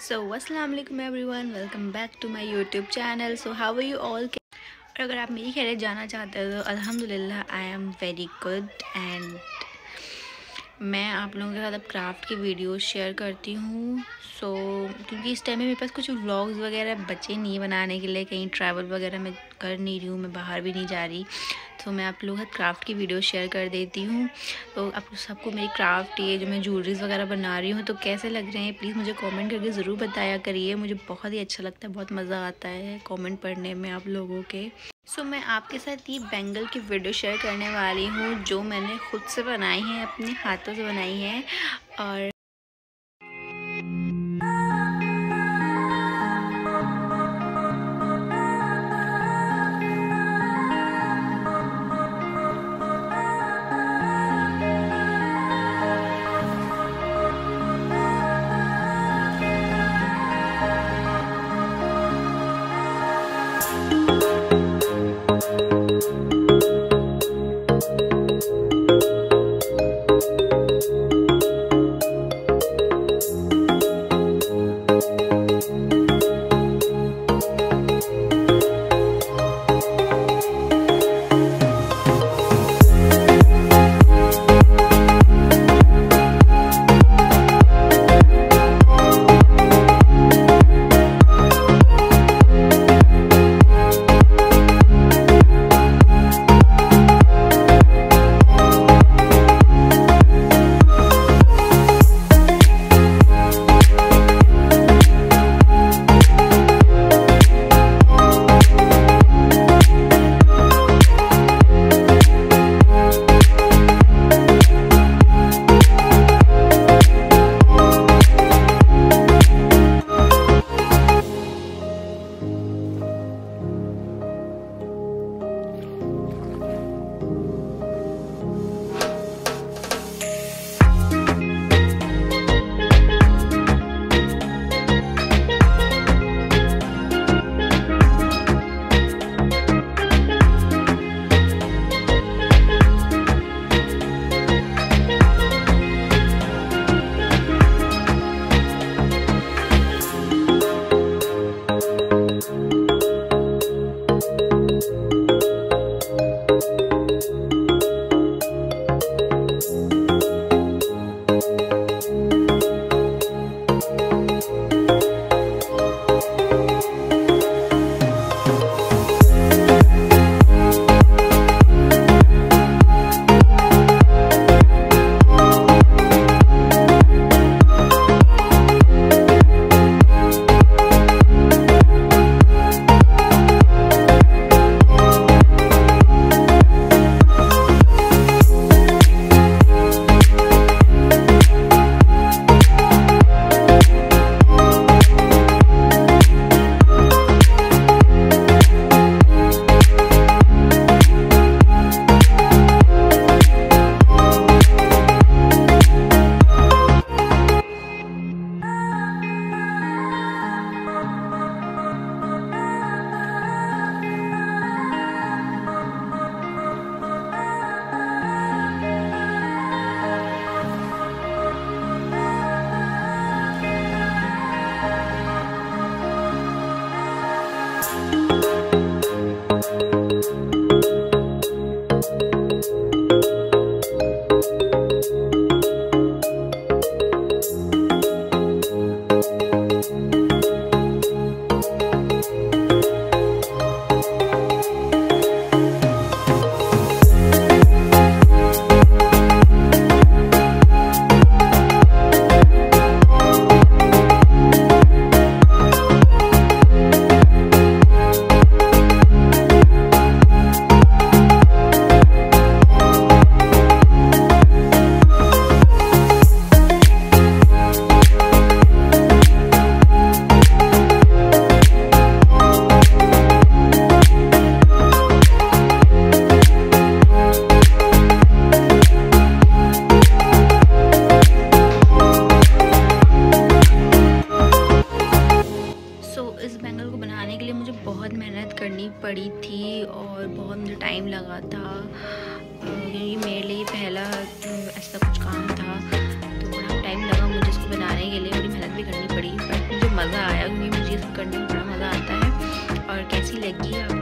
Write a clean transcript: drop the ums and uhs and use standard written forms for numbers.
सो अस्सलाम वालेकुम everyone, welcome back to my YouTube channel. So how are you all. और अगर आप मेरी खैरियत जानना चाहते हो तो अल्हम्दुलिल्लाह I am very good. And मैं आप लोगों के साथ अब क्राफ्ट की वीडियो शेयर करती हूँ। क्योंकि इस टाइम में मेरे पास कुछ व्लॉग्स वगैरह बचे नहीं बनाने के लिए, कहीं ट्रैवल वगैरह मैं कर नहीं रही हूँ, मैं बाहर भी नहीं जा रही, तो मैं आप लोगों के साथ क्राफ्ट की वीडियो शेयर कर देती हूँ। तो आप सबको मेरी क्राफ्ट, ये जो मैं ज्वेलरीज वगैरह बना रही हूँ, तो कैसे लग रहे हैं प्लीज़ मुझे कमेंट करके ज़रूर बताया करिए। मुझे बहुत ही अच्छा लगता है, बहुत मज़ा आता है कमेंट पढ़ने में आप लोगों के। मैं आपके साथ ये बैंगल की वीडियो शेयर करने वाली हूँ जो मैंने खुद से बनाई है, अपने हाथों से बनाई है। और पड़ी थी और बहुत मुझे टाइम लगा था, क्योंकि मेरे लिए पहला ऐसा कुछ काम था, तो बड़ा टाइम लगा मुझे इसको बनाने के लिए, बड़ी मेहनत भी करनी पड़ी, बट मुझे मज़ा आया, क्योंकि मुझे ये सब करने में बड़ा मज़ा आता है। और कैसी लगी आप